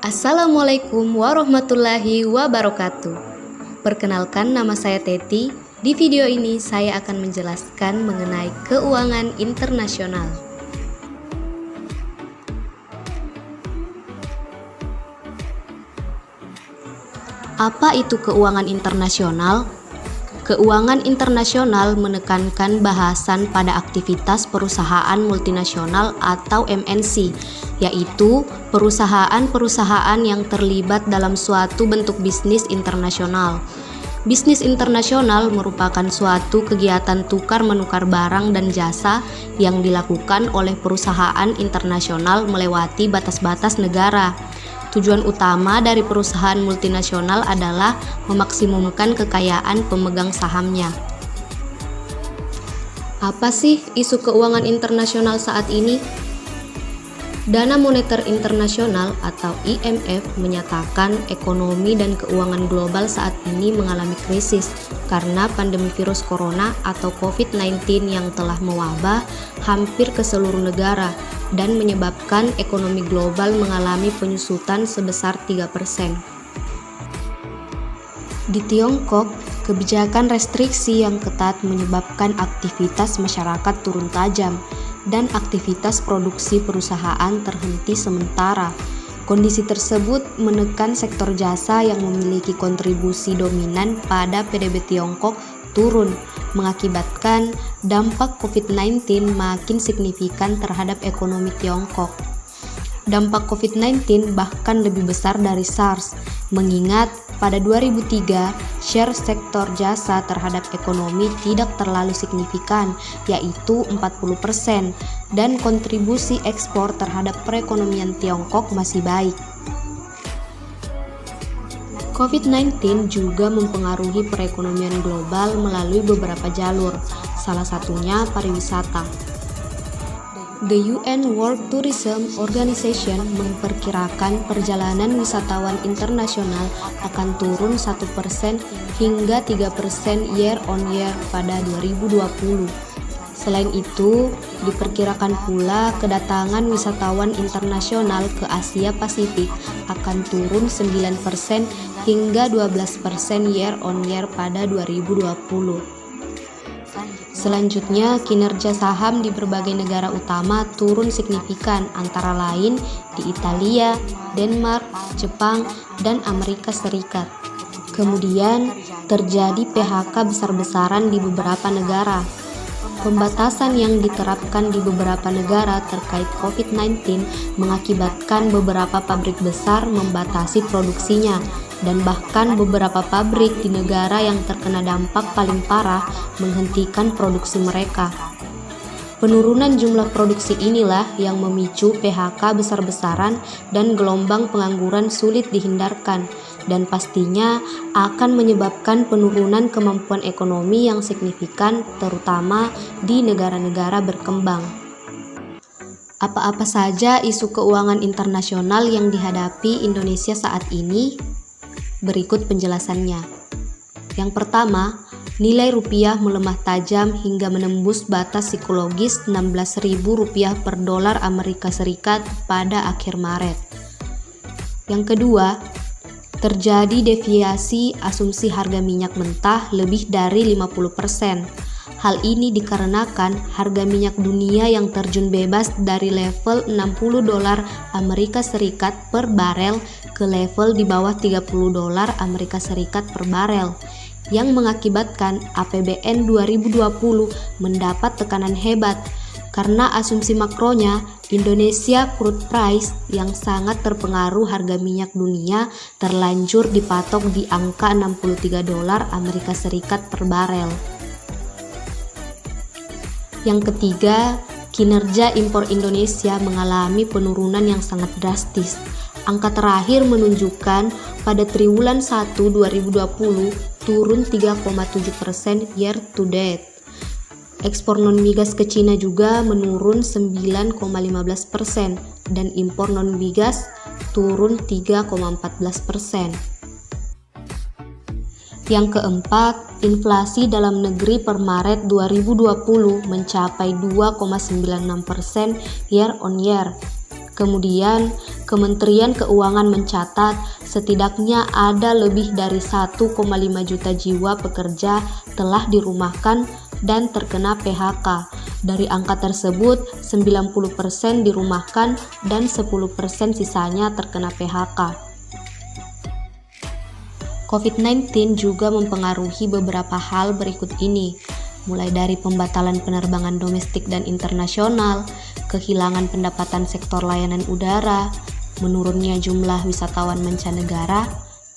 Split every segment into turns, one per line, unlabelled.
Assalamualaikum warahmatullahi wabarakatuh. Perkenalkan, nama saya Teti. Di video ini saya akan menjelaskan mengenai keuangan internasional. Apa itu keuangan internasional? Keuangan internasional menekankan bahasan pada aktivitas perusahaan multinasional atau MNC, yaitu perusahaan-perusahaan yang terlibat dalam suatu bentuk bisnis internasional. Bisnis internasional merupakan suatu kegiatan tukar-menukar barang dan jasa yang dilakukan oleh perusahaan internasional melewati batas-batas negara. Tujuan utama dari perusahaan multinasional adalah memaksimumkan kekayaan pemegang sahamnya. Apa sih isu keuangan internasional saat ini? Dana Moneter Internasional atau IMF menyatakan ekonomi dan keuangan global saat ini mengalami krisis karena pandemi virus corona atau COVID-19 yang telah mewabah hampir ke seluruh negara dan menyebabkan ekonomi global mengalami penyusutan sebesar 3%. Di Tiongkok, kebijakan restriksi yang ketat menyebabkan aktivitas masyarakat turun tajam dan aktivitas produksi perusahaan terhenti sementara. Kondisi tersebut menekan sektor jasa yang memiliki kontribusi dominan pada PDB Tiongkok turun, mengakibatkan dampak COVID-19 makin signifikan terhadap ekonomi Tiongkok. Dampak COVID-19 bahkan lebih besar dari SARS, mengingat pada 2003 share sektor jasa terhadap ekonomi tidak terlalu signifikan, yaitu 40%, dan kontribusi ekspor terhadap perekonomian Tiongkok masih baik. COVID-19 juga mempengaruhi perekonomian global melalui beberapa jalur, salah satunya pariwisata. The UN World Tourism Organization memperkirakan perjalanan wisatawan internasional akan turun 1% hingga 3% year on year pada 2020. Selain itu, diperkirakan pula kedatangan wisatawan internasional ke Asia Pasifik akan turun 9% hingga 12% year on year pada 2020. Selanjutnya, kinerja saham di berbagai negara utama turun signifikan, antara lain di Italia, Denmark, Jepang, dan Amerika Serikat. Kemudian, terjadi PHK besar-besaran di beberapa negara. Pembatasan yang diterapkan di beberapa negara terkait COVID-19 mengakibatkan beberapa pabrik besar membatasi produksinya, dan bahkan beberapa pabrik di negara yang terkena dampak paling parah menghentikan produksi mereka. Penurunan jumlah produksi inilah yang memicu PHK besar-besaran dan gelombang pengangguran sulit dihindarkan, dan pastinya akan menyebabkan penurunan kemampuan ekonomi yang signifikan, terutama di negara-negara berkembang. Apa-apa saja isu keuangan internasional yang dihadapi Indonesia saat ini? Berikut penjelasannya. Yang pertama, nilai rupiah melemah tajam hingga menembus batas psikologis Rp16.000 per dolar Amerika Serikat pada akhir Maret. Yang kedua, terjadi deviasi asumsi harga minyak mentah lebih dari 50%. Hal ini dikarenakan harga minyak dunia yang terjun bebas dari level $60 Amerika Serikat per barel ke level di bawah $30 Amerika Serikat per barel, yang mengakibatkan APBN 2020 mendapat tekanan hebat karena asumsi makronya Indonesia crude price yang sangat terpengaruh harga minyak dunia terlanjur dipatok di angka $63 Amerika Serikat per barel. Yang ketiga, kinerja impor Indonesia mengalami penurunan yang sangat drastis. Angka terakhir menunjukkan pada triwulan 1 2020 turun 3,7% year to date. Ekspor non-migas ke Cina juga menurun 9,15% dan impor non-migas turun 3,14%. Yang keempat, inflasi dalam negeri per Maret 2020 mencapai 2,96% year on year. Kemudian, Kementerian Keuangan mencatat setidaknya ada lebih dari 1,5 juta jiwa pekerja telah dirumahkan dan terkena PHK. Dari angka tersebut, 90% dirumahkan dan 10% sisanya terkena PHK. COVID-19 juga mempengaruhi beberapa hal berikut ini, mulai dari pembatalan penerbangan domestik dan internasional, kehilangan pendapatan sektor layanan udara, menurunnya jumlah wisatawan mancanegara,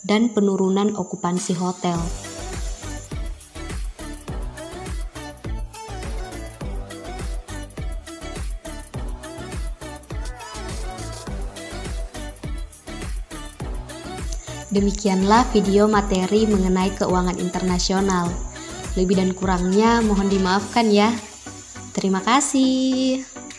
dan penurunan okupansi hotel. Demikianlah video materi mengenai keuangan internasional. Lebih dan kurangnya mohon dimaafkan ya. Terima kasih.